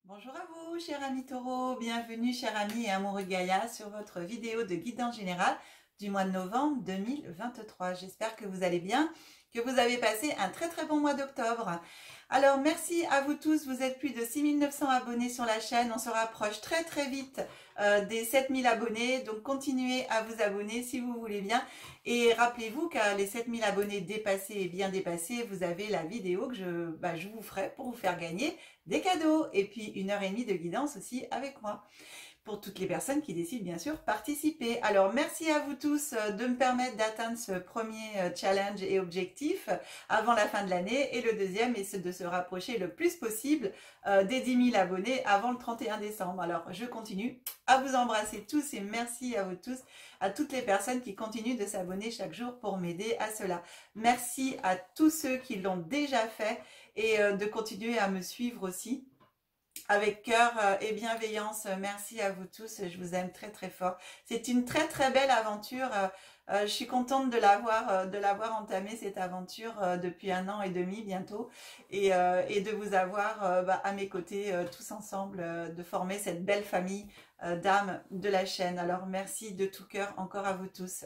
Bonjour à vous, chers amis taureaux, bienvenue chers amis et amoureux de Gaïa sur votre vidéo de guidance générale du mois de novembre 2023. J'espère que vous allez bien, que vous avez passé un très bon mois d'octobre. Alors merci à vous tous, vous êtes plus de 6900 abonnés sur la chaîne, on se rapproche très vite des 7000 abonnés, donc continuez à vous abonner si vous voulez bien. Et rappelez-vous qu'à les 7000 abonnés dépassés et bien dépassés, vous avez la vidéo que je vous ferai pour vous faire gagner des cadeaux et puis 1h30 de guidance aussi avec moi pour toutes les personnes qui décident bien sûr participer. Alors merci à vous tous de me permettre d'atteindre ce premier challenge et objectif avant la fin de l'année, et le deuxième est de se rapprocher le plus possible des 10 000 abonnés avant le 31 décembre. Alors je continue à vous embrasser tous et merci à vous tous, à toutes les personnes qui continuent de s'abonner chaque jour pour m'aider à cela. Merci à tous ceux qui l'ont déjà fait et de continuer à me suivre aussi avec cœur et bienveillance. Merci à vous tous, je vous aime très fort. C'est une très belle aventure. Je suis contente de l'avoir entamée, cette aventure, depuis 1 an et demi bientôt, et de vous avoir à mes côtés tous ensemble, de former cette belle famille d'âmes de la chaîne. Alors merci de tout cœur encore à vous tous.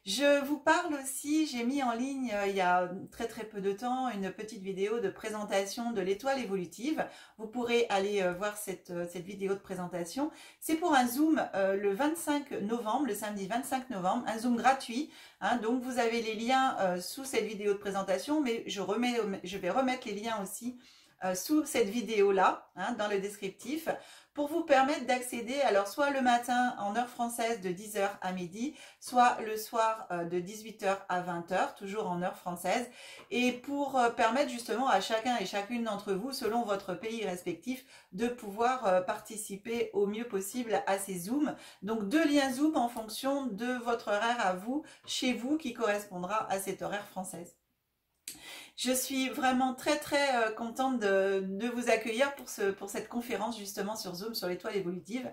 Je vous parle aussi, j'ai mis en ligne il y a très peu de temps une petite vidéo de présentation de l'étoile évolutive. Vous pourrez aller voir cette vidéo de présentation. C'est pour un Zoom le 25 novembre, le samedi 25 novembre, un Zoom gratuit. Donc vous avez les liens sous cette vidéo de présentation, mais je vais remettre les liens aussi sous cette vidéo-là, dans le descriptif, pour vous permettre d'accéder, alors soit le matin en heure française de 10h à midi, soit le soir de 18h à 20h, toujours en heure française, et pour permettre justement à chacun et chacune d'entre vous, selon votre pays respectif, de pouvoir participer au mieux possible à ces Zooms. Donc 2 liens Zoom en fonction de votre horaire à vous, chez vous, qui correspondra à cet horaire française. Je suis vraiment très contente de vous accueillir pour cette conférence justement sur Zoom, sur l'étoile évolutive.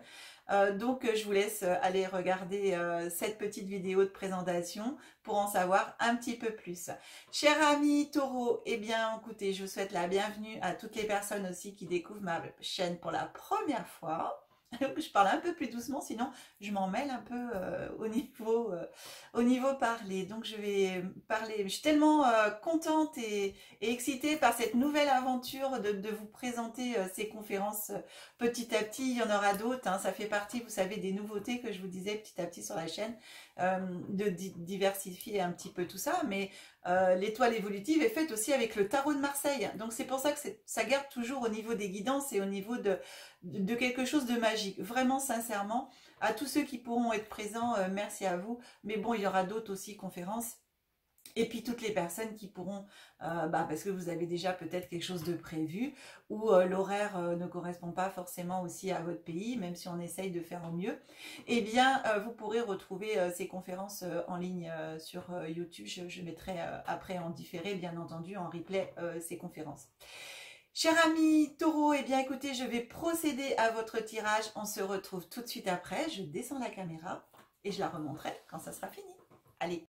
Donc je vous laisse aller regarder cette petite vidéo de présentation pour en savoir un petit peu plus. Chers amis taureaux, eh bien écoutez, je vous souhaite la bienvenue à toutes les personnes aussi qui découvrent ma chaîne pour la première fois. Je parle un peu plus doucement, sinon je m'en mêle un peu au niveau parler. Donc je vais parler. Je suis tellement contente et excitée par cette nouvelle aventure de vous présenter ces conférences petit à petit. Il y en aura d'autres. Ça fait partie, vous savez, des nouveautés que je vous disais petit à petit sur la chaîne, de diversifier un petit peu tout ça. Mais l'étoile évolutive est faite aussi avec le tarot de Marseille. Donc c'est pour ça que ça garde toujours au niveau des guidances et au niveau de quelque chose de magique. Vraiment, sincèrement, à tous ceux qui pourront être présents, merci à vous. Mais bon, il y aura d'autres aussi conférences. Et puis toutes les personnes qui pourront, parce que vous avez déjà peut-être quelque chose de prévu, ou l'horaire ne correspond pas forcément aussi à votre pays, même si on essaye de faire au mieux, eh bien vous pourrez retrouver ces conférences en ligne sur YouTube. Je mettrai après en différé, bien entendu, en replay, ces conférences. Chers amis taureaux, eh bien écoutez, je vais procéder à votre tirage. On se retrouve tout de suite après. Je descends la caméra et je la remonterai quand ça sera fini. Allez.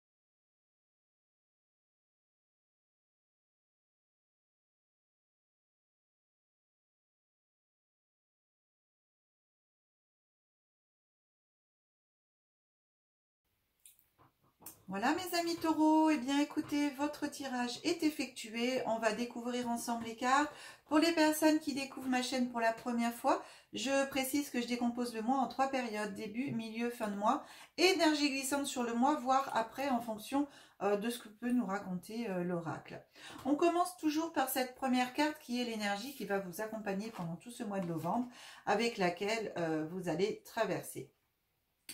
Voilà mes amis taureaux, eh bien écoutez, votre tirage est effectué. On va découvrir ensemble les cartes. Pour les personnes qui découvrent ma chaîne pour la première fois, je précise que je décompose le mois en 3 périodes, début, milieu, fin de mois, et énergie glissante sur le mois, voire après en fonction de ce que peut nous raconter l'oracle. On commence toujours par cette première carte qui est l'énergie qui va vous accompagner pendant tout ce mois de novembre, avec laquelle vous allez traverser.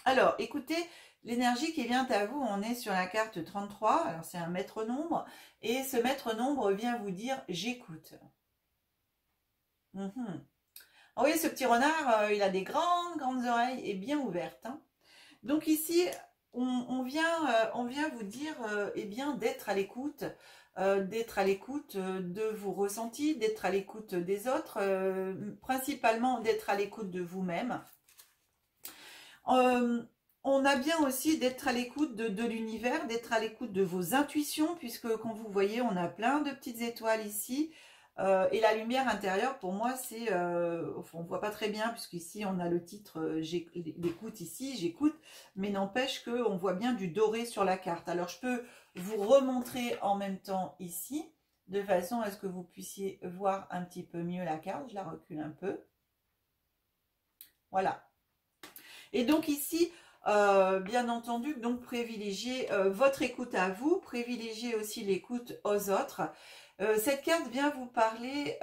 Alors, écoutez, l'énergie qui vient à vous, on est sur la carte 33, alors c'est un maître nombre, et ce maître nombre vient vous dire « j'écoute ». Vous voyez, ce petit renard, il a des grandes oreilles et bien ouvertes. Donc ici, on vient vous dire eh bien, d'être à l'écoute, de vos ressentis, d'être à l'écoute des autres, principalement d'être à l'écoute de vous-même. On a bien aussi d'être à l'écoute de l'univers, d'être à l'écoute de vos intuitions, puisque quand vous voyez, on a plein de petites étoiles ici. Et la lumière intérieure, pour moi, c'est... on ne voit pas très bien, puisqu'ici, on a le titre l'écoute ici, j'écoute, mais n'empêche qu'on voit bien du doré sur la carte. Alors, je peux vous remontrer en même temps ici, de façon à ce que vous puissiez voir un petit peu mieux la carte. Je la recule un peu. Voilà. Et donc ici, bien entendu, donc privilégiez votre écoute à vous, privilégiez aussi l'écoute aux autres. Cette carte vient vous parler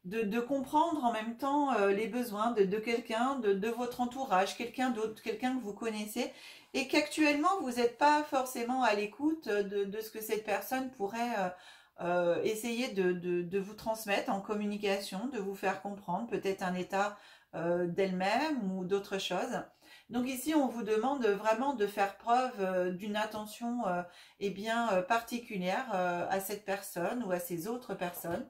de comprendre en même temps les besoins de quelqu'un, de votre entourage, quelqu'un d'autre, quelqu'un que vous connaissez, et qu'actuellement vous n'êtes pas forcément à l'écoute de ce que cette personne pourrait essayer de vous transmettre en communication, de vous faire comprendre peut-être un état d'elle-même ou d'autres choses. Donc ici, on vous demande vraiment de faire preuve d'une attention particulière à cette personne ou à ces autres personnes,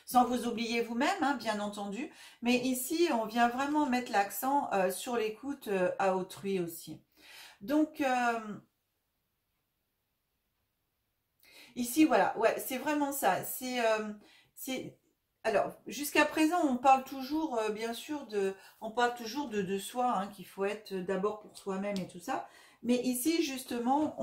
sans vous oublier vous-même, hein, bien entendu. Mais ici, on vient vraiment mettre l'accent sur l'écoute à autrui aussi. Donc, ici, voilà, ouais, c'est vraiment ça. Alors, jusqu'à présent, on parle toujours, bien sûr, on parle toujours de soi, hein, qu'il faut être d'abord pour soi-même et tout ça. Mais ici, justement,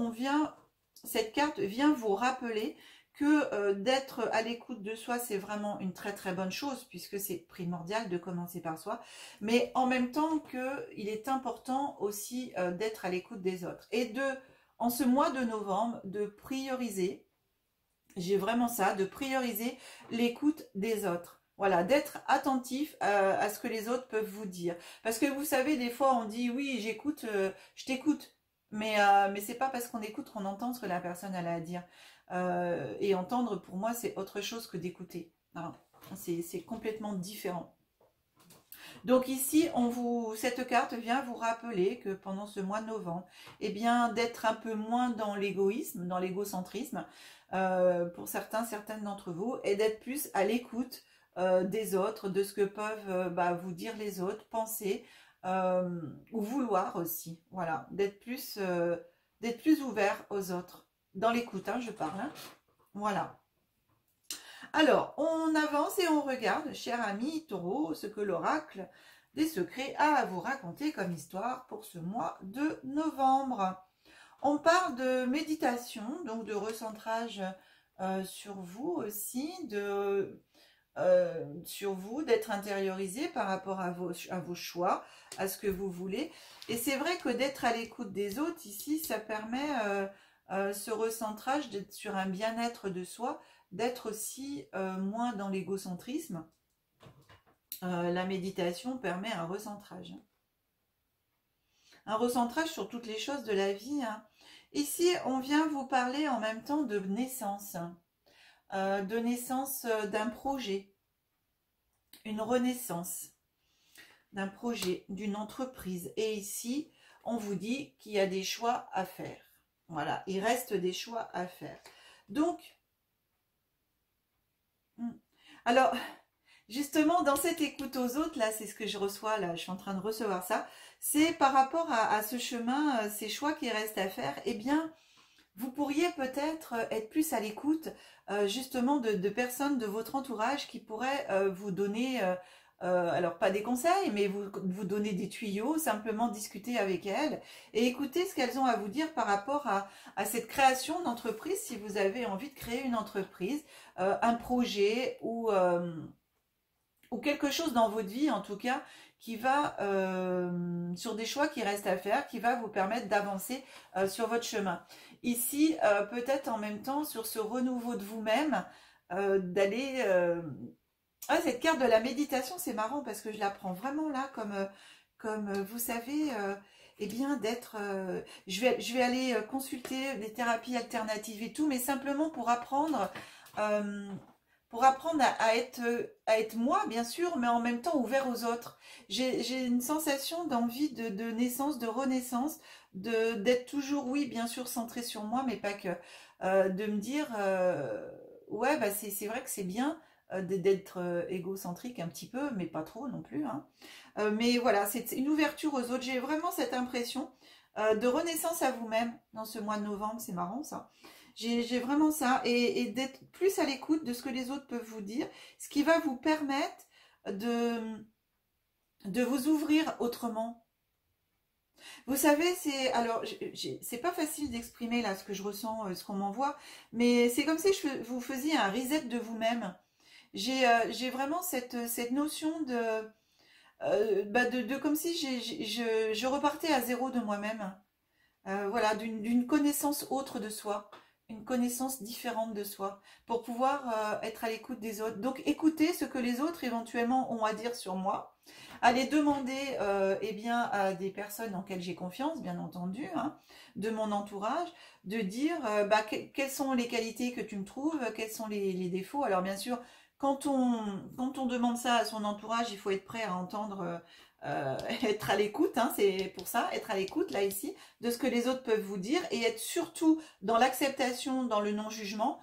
cette carte vient vous rappeler que d'être à l'écoute de soi, c'est vraiment une très très bonne chose, puisque c'est primordial de commencer par soi. Mais en même temps qu'il est important aussi d'être à l'écoute des autres. Et en ce mois de novembre, de prioriser. J'ai vraiment ça, de prioriser l'écoute des autres. Voilà, d'être attentif à ce que les autres peuvent vous dire. Parce que vous savez, des fois, on dit, oui, j'écoute, je t'écoute. Mais c'est pas parce qu'on écoute qu'on entend ce que la personne a à dire. Et entendre, pour moi, c'est autre chose que d'écouter. C'est complètement différent. Donc ici, cette carte vient vous rappeler que pendant ce mois de novembre, eh bien, d'être un peu moins dans l'égoïsme, dans l'égocentrisme, pour certaines d'entre vous, et d'être plus à l'écoute des autres, de ce que peuvent vous dire les autres, penser ou vouloir aussi. Voilà, d'être plus ouvert aux autres. Dans l'écoute, hein, je parle. Hein. Voilà. Alors, on avance et on regarde, cher ami Taureau, ce que l'oracle des secrets a à vous raconter comme histoire pour ce mois de novembre. On parle de méditation, donc de recentrage sur vous aussi, sur vous, d'être intériorisé par rapport à vos choix, à ce que vous voulez. Et c'est vrai que d'être à l'écoute des autres, ici, ça permet ce recentrage d'être sur un bien-être de soi, d'être aussi moins dans l'égocentrisme. La méditation permet un recentrage. Un recentrage sur toutes les choses de la vie. Hein. Ici, on vient vous parler en même temps de naissance. De naissance d'un projet. Une renaissance d'un projet, d'une entreprise. Et ici, on vous dit qu'il y a des choix à faire. Voilà, il reste des choix à faire. Donc, alors, justement, dans cette écoute aux autres, là, c'est ce que je reçois, là, je suis en train de recevoir ça, c'est par rapport à ce chemin, ces choix qui restent à faire, eh bien, vous pourriez peut-être être plus à l'écoute, justement, de personnes de votre entourage qui pourraient vous donner, alors pas des conseils, mais vous donner des tuyaux, simplement discuter avec elles et écouter ce qu'elles ont à vous dire par rapport à cette création d'entreprise, si vous avez envie de créer une entreprise, un projet ou quelque chose dans votre vie en tout cas qui va sur des choix qui restent à faire, qui va vous permettre d'avancer sur votre chemin. Ici, peut-être en même temps sur ce renouveau de vous-même, d'aller... cette carte de la méditation, c'est marrant parce que je la prends vraiment là comme vous savez, eh bien d'être... je vais aller consulter des thérapies alternatives et tout, mais simplement pour apprendre... à être moi, bien sûr, mais en même temps ouvert aux autres. J'ai une sensation d'envie de naissance, de renaissance, d'être toujours, oui, bien sûr, centré sur moi, mais pas que. De me dire, ouais, bah c'est vrai que c'est bien d'être égocentrique un petit peu, mais pas trop non plus. Hein. Mais voilà, c'est une ouverture aux autres. J'ai vraiment cette impression de renaissance à vous-même dans ce mois de novembre. C'est marrant, ça. J'ai vraiment ça. Et d'être plus à l'écoute de ce que les autres peuvent vous dire, ce qui va vous permettre de vous ouvrir autrement. Vous savez, c'est alors c'est pas facile d'exprimer là ce que je ressens, ce qu'on m'envoie, mais c'est comme si vous faisiez un reset de vous-même. J'ai vraiment cette notion de comme si je repartais à zéro de moi-même. Voilà, d'une connaissance autre de soi, une connaissance différente de soi, pour pouvoir être à l'écoute des autres. Donc écoutez ce que les autres éventuellement ont à dire sur moi, aller demander eh bien, à des personnes en quelles j'ai confiance, bien entendu, hein, de mon entourage, de dire quelles sont les qualités que tu me trouves, quels sont les défauts. Alors bien sûr, quand on demande ça à son entourage, il faut être prêt à entendre, être à l'écoute, hein, c'est pour ça, être à l'écoute, là, ici, de ce que les autres peuvent vous dire, et être surtout dans l'acceptation, dans le non-jugement.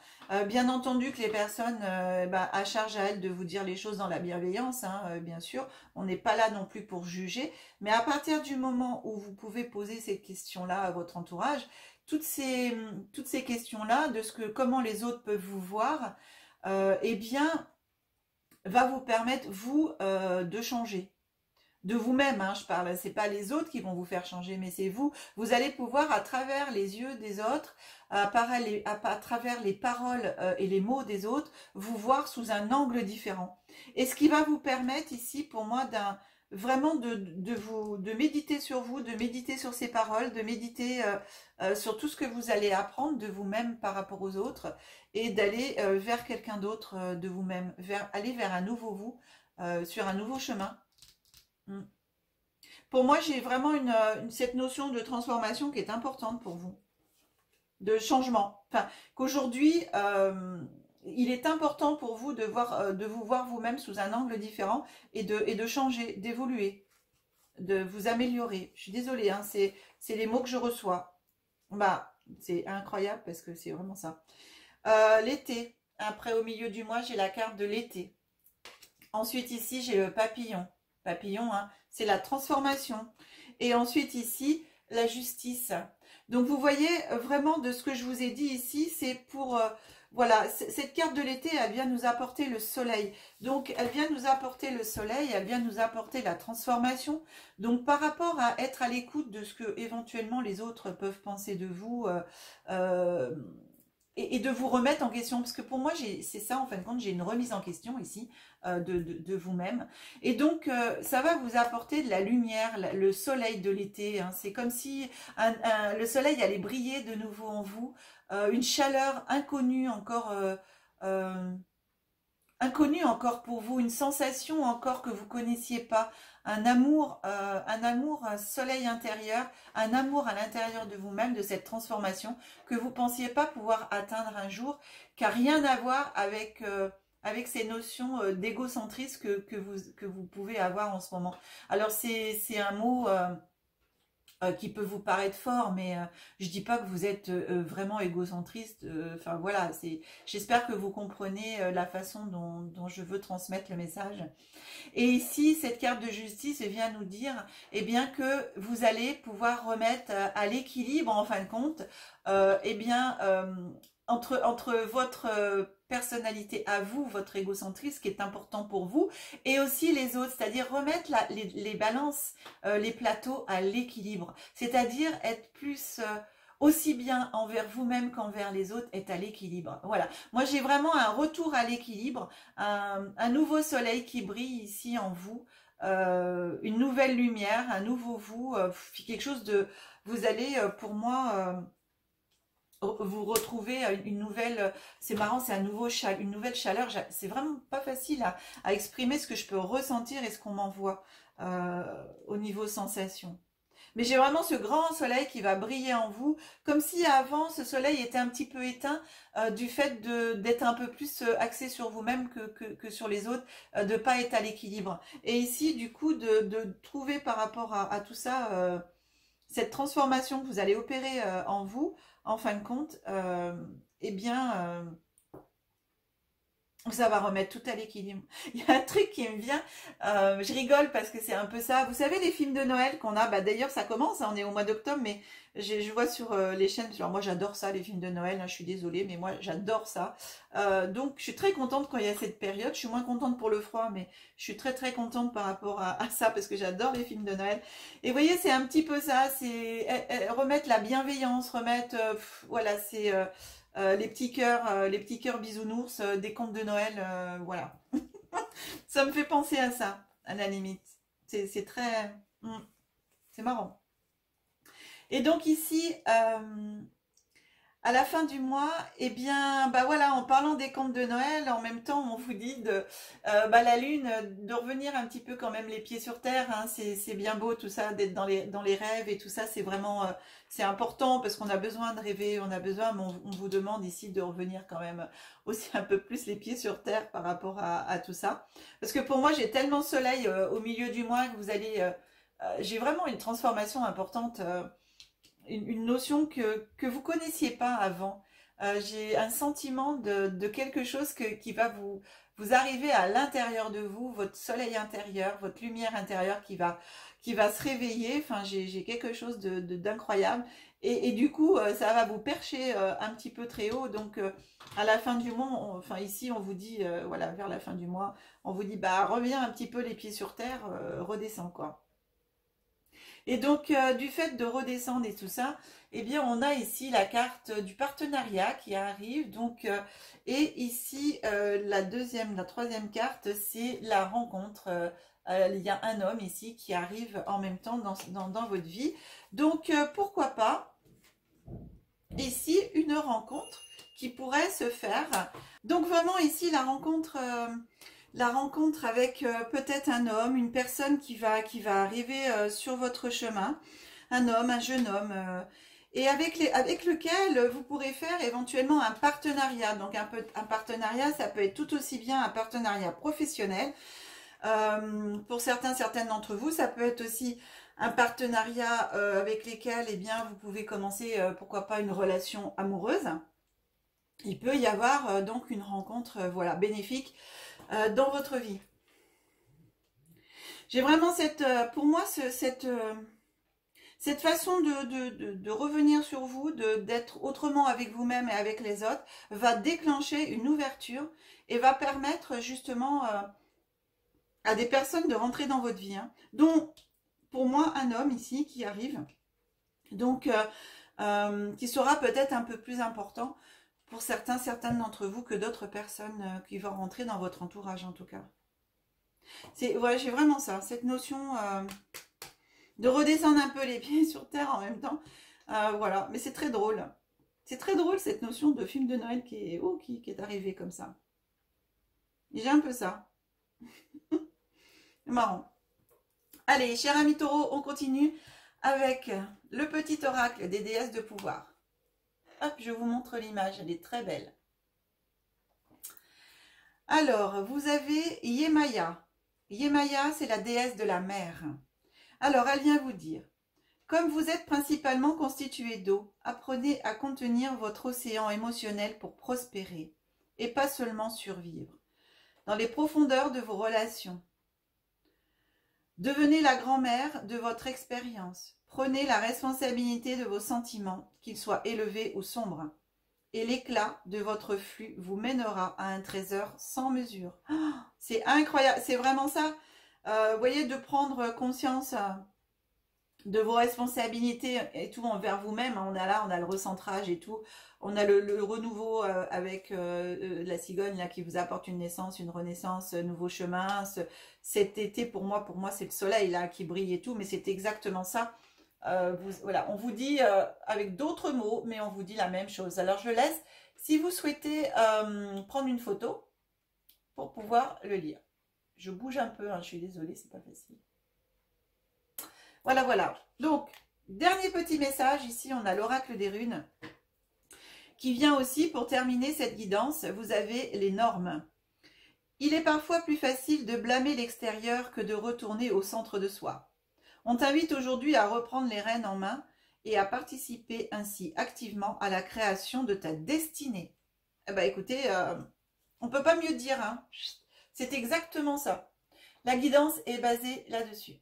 Bien entendu que les personnes, à charge à elles de vous dire les choses dans la bienveillance, hein, bien sûr, on n'est pas là non plus pour juger, mais à partir du moment où vous pouvez poser ces questions-là à votre entourage, toutes ces questions-là, de comment les autres peuvent vous voir, eh bien, va vous permettre, vous, de changer. De vous-même, hein, je parle, c'est pas les autres qui vont vous faire changer, mais c'est vous. Vous allez pouvoir, à travers les yeux des autres, à travers les paroles et les mots des autres, vous voir sous un angle différent. Et ce qui va vous permettre ici, pour moi, vraiment de méditer sur vous, de méditer sur ces paroles, de méditer sur tout ce que vous allez apprendre de vous-même par rapport aux autres, et d'aller vers quelqu'un d'autre de vous-même, aller vers un nouveau vous, sur un nouveau chemin. Mm. Pour moi, j'ai vraiment cette notion de transformation qui est importante pour vous, de changement. Enfin, qu'aujourd'hui, il est important pour vous de vous voir vous-même sous un angle différent et de changer, d'évoluer, de vous améliorer. Je suis désolée, hein, c'est les mots que je reçois. Bah, c'est incroyable parce que c'est vraiment ça. L'été. Après, au milieu du mois, j'ai la carte de l'été. Ensuite, ici, j'ai le papillon. Papillon, hein, c'est la transformation. Et ensuite, ici, la justice. Donc, vous voyez, vraiment, de ce que je vous ai dit ici, c'est pour... voilà, cette carte de l'été, elle vient nous apporter le soleil. Donc, elle vient nous apporter le soleil, elle vient nous apporter la transformation. Donc, par rapport à être à l'écoute de ce que, éventuellement, les autres peuvent penser de vous... et de vous remettre en question, parce que pour moi, c'est ça, en fin de compte, j'ai une remise en question ici de vous-même. Et donc, ça va vous apporter de la lumière, le soleil de l'été. Hein. C'est comme si le soleil allait briller de nouveau en vous, une chaleur inconnue encore, inconnue encore pour vous, une sensation encore que vous connaissiez pas, un amour, un soleil intérieur, un amour à l'intérieur de vous-même, de cette transformation que vous pensiez pas pouvoir atteindre un jour, qui n'a rien à voir avec, avec ces notions d'égocentrisme que vous pouvez avoir en ce moment. Alors c'est un mot... qui peut vous paraître fort, mais je dis pas que vous êtes vraiment égocentriste. Enfin voilà, j'espère que vous comprenez la façon dont je veux transmettre le message. Et ici, cette carte de justice vient nous dire, eh bien, que vous allez pouvoir remettre à l'équilibre, en fin de compte, eh bien, entre votre personnalité à vous, votre égocentrisme qui est important pour vous, et aussi les autres, c'est-à-dire remettre les balances, les plateaux à l'équilibre, c'est-à-dire être plus aussi bien envers vous-même qu'envers les autres, être à l'équilibre. Voilà, moi j'ai vraiment un retour à l'équilibre, un nouveau soleil qui brille ici en vous, une nouvelle lumière, un nouveau vous, quelque chose de... Vous allez, pour moi... vous retrouvez une nouvelle, c'est marrant, c'est une nouvelle chaleur. C'est vraiment pas facile à exprimer ce que je peux ressentir et ce qu'on m'envoie au niveau sensation. Mais j'ai vraiment ce grand soleil qui va briller en vous, comme si avant ce soleil était un petit peu éteint du fait d'être un peu plus axé sur vous-même que sur les autres, de pas être à l'équilibre. Et ici, du coup, de trouver par rapport à tout ça, cette transformation que vous allez opérer en vous, en fin de compte, eh bien, Ça va remettre tout à l'équilibre. Il y a un truc qui me vient, je rigole parce que c'est un peu ça. Vous savez les films de Noël qu'on a, bah d'ailleurs ça commence, hein, on est au mois d'octobre, mais je vois sur les chaînes, alors moi j'adore ça, les films de Noël, hein, je suis désolée, mais moi j'adore ça. Donc je suis très contente quand il y a cette période, je suis moins contente pour le froid, mais je suis très très contente par rapport à ça, parce que j'adore les films de Noël. Et vous voyez, c'est un petit peu ça, c'est remettre la bienveillance, remettre, voilà, c'est... les petits cœurs bisounours des contes de Noël, voilà. Ça me fait penser à ça, à la limite. C'est très... c'est marrant. Et donc ici, à la fin du mois, eh bien, bah voilà, en parlant des contes de Noël, en même temps, on vous dit de bah, la lune, de revenir un petit peu quand même les pieds sur terre. Hein, c'est bien beau tout ça, d'être dans les rêves et tout ça, c'est vraiment c'est important parce qu'on a besoin de rêver, on a besoin, mais on vous demande ici de revenir quand même aussi un peu plus les pieds sur terre par rapport à tout ça. Parce que pour moi, j'ai tellement de soleil au milieu du mois que vous allez, j'ai vraiment une transformation importante. Une notion que vous connaissiez pas avant. J'ai un sentiment de quelque chose qui va vous arriver à l'intérieur de vous, votre soleil intérieur, votre lumière intérieure qui va se réveiller. Enfin, j'ai quelque chose d'incroyable. Et du coup, ça va vous percher un petit peu très haut. Donc, à la fin du mois, enfin ici, on vous dit, voilà, vers la fin du mois, on vous dit, bah, reviens un petit peu les pieds sur terre, redescends, quoi. Et donc, du fait de redescendre et tout ça, eh bien, on a ici la carte du partenariat qui arrive. Donc, et ici, la troisième carte, c'est la rencontre. Il y a un homme ici qui arrive en même temps dans votre vie. Donc, pourquoi pas ici une rencontre qui pourrait se faire. Donc, vraiment ici, la rencontre avec peut-être un homme, une personne qui va arriver sur votre chemin, un homme, un jeune homme, et avec lequel vous pourrez faire éventuellement un partenariat. Donc un partenariat, ça peut être tout aussi bien un partenariat professionnel. Pour certaines d'entre vous, ça peut être aussi un partenariat avec lesquels eh bien, vous pouvez commencer, pourquoi pas, une relation amoureuse. Il peut y avoir donc une rencontre voilà, bénéfique dans votre vie. J'ai vraiment pour moi, cette façon de revenir sur vous, d'être autrement avec vous-même et avec les autres, va déclencher une ouverture et va permettre justement à des personnes de rentrer dans votre vie. Hein, dont, pour moi, un homme ici qui arrive, donc qui sera peut-être un peu plus important pour certaines d'entre vous que d'autres personnes qui vont rentrer dans votre entourage en tout cas. Ouais, j'ai vraiment ça, cette notion de redescendre un peu les pieds sur terre en même temps. Voilà, mais c'est très drôle. C'est très drôle cette notion de film de Noël qui est arrivée comme ça. J'ai un peu ça. C'est marrant. Allez, cher ami taureau, on continue avec le petit oracle des déesses de pouvoir. Hop, je vous montre l'image, elle est très belle. Alors, vous avez Yemaya. Yemaya, c'est la déesse de la mer. Alors, elle vient vous dire, comme vous êtes principalement constitué d'eau, apprenez à contenir votre océan émotionnel pour prospérer, et pas seulement survivre. Dans les profondeurs de vos relations, devenez la grand-mère de votre expérience. Prenez la responsabilité de vos sentiments, qu'ils soient élevés ou sombres. Et l'éclat de votre flux vous mènera à un trésor sans mesure. Oh, c'est incroyable, c'est vraiment ça. Vous voyez, de prendre conscience de vos responsabilités et tout envers vous-même. On a le recentrage et tout. On a le renouveau avec la cigogne là, qui vous apporte une naissance, une renaissance, un nouveau chemin. Cet été, pour moi c'est le soleil là qui brille et tout, mais c'est exactement ça. Voilà, on vous dit avec d'autres mots, mais on vous dit la même chose. Alors je laisse, si vous souhaitez prendre une photo pour pouvoir le lire. Je bouge un peu, hein, je suis désolée, c'est pas facile. Voilà, voilà. Donc, dernier petit message, ici on a l'oracle des runes qui vient aussi pour terminer cette guidance. Vous avez les normes. Il est parfois plus facile de blâmer l'extérieur que de retourner au centre de soi. On t'invite aujourd'hui à reprendre les rênes en main et à participer ainsi activement à la création de ta destinée. Eh bien, écoutez, On ne peut pas mieux dire, hein. C'est exactement ça. La guidance est basée là-dessus.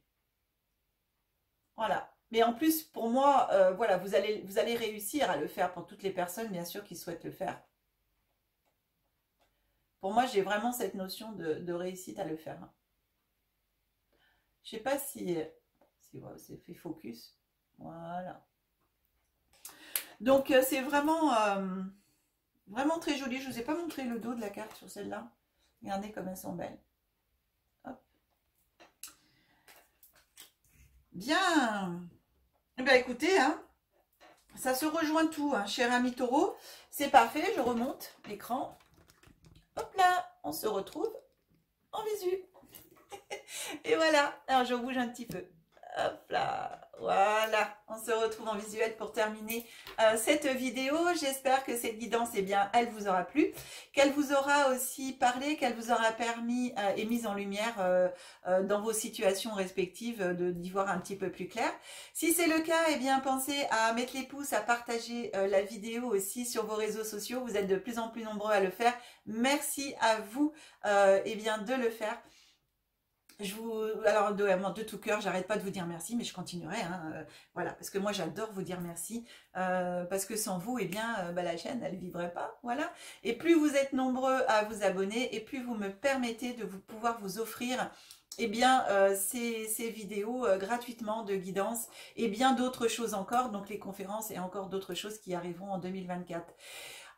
Voilà. Mais en plus, pour moi, voilà, vous allez réussir à le faire pour toutes les personnes, bien sûr, qui souhaitent le faire. Pour moi, j'ai vraiment cette notion de réussite à le faire. Je ne sais pas si voilà, c'est fait focus. Voilà. Donc, c'est vraiment, vraiment très joli. Je ne vous ai pas montré le dos de la carte sur celle-là. Regardez comme elles sont belles. Hop. Bien. Eh bien, écoutez, hein, ça se rejoint tout, hein, cher ami taureau. C'est parfait, je remonte l'écran. Hop là, on se retrouve en visu. Et voilà, alors je bouge un petit peu. Hop là, voilà, on se retrouve en visuel pour terminer cette vidéo. J'espère que cette guidance, eh bien, elle vous aura plu, qu'elle vous aura aussi parlé, qu'elle vous aura permis et mise en lumière dans vos situations respectives d'y voir un petit peu plus clair. Si c'est le cas, eh bien, pensez à mettre les pouces, à partager la vidéo aussi sur vos réseaux sociaux. Vous êtes de plus en plus nombreux à le faire. Merci à vous eh bien, de le faire. Alors de tout cœur, j'arrête pas de vous dire merci, mais je continuerai, hein, voilà, parce que moi j'adore vous dire merci, parce que sans vous, eh bien, la chaîne, elle vivrait pas, voilà. Et plus vous êtes nombreux à vous abonner, et plus vous me permettez de pouvoir vous offrir, eh bien, ces vidéos gratuitement de guidance, et bien d'autres choses encore, donc les conférences et encore d'autres choses qui arriveront en 2024.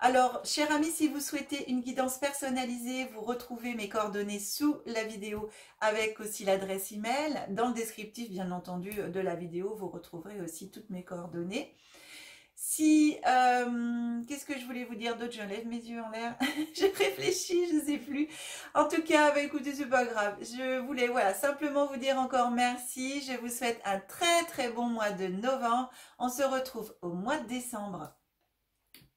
Alors, chers amis, si vous souhaitez une guidance personnalisée, vous retrouvez mes coordonnées sous la vidéo avec aussi l'adresse email. Dans le descriptif, bien entendu, de la vidéo, vous retrouverez aussi toutes mes coordonnées. Si, qu'est-ce que je voulais vous dire d'autre? Je lève mes yeux en l'air. J'ai réfléchi, je ne sais plus. En tout cas, bah, écoutez, c'est pas grave. Je voulais, voilà, simplement vous dire encore merci. Je vous souhaite un très très bon mois de novembre. On se retrouve au mois de décembre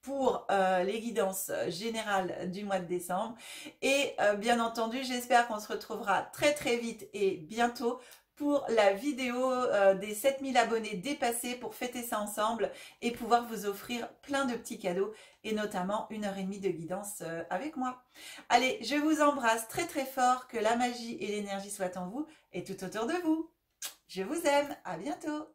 pour les guidances générales du mois de décembre. Et bien entendu, j'espère qu'on se retrouvera très très vite et bientôt pour la vidéo des 7000 abonnés dépassés pour fêter ça ensemble et pouvoir vous offrir plein de petits cadeaux et notamment 1h30 de guidance avec moi. Allez, je vous embrasse très très fort, que la magie et l'énergie soient en vous et tout autour de vous. Je vous aime, à bientôt.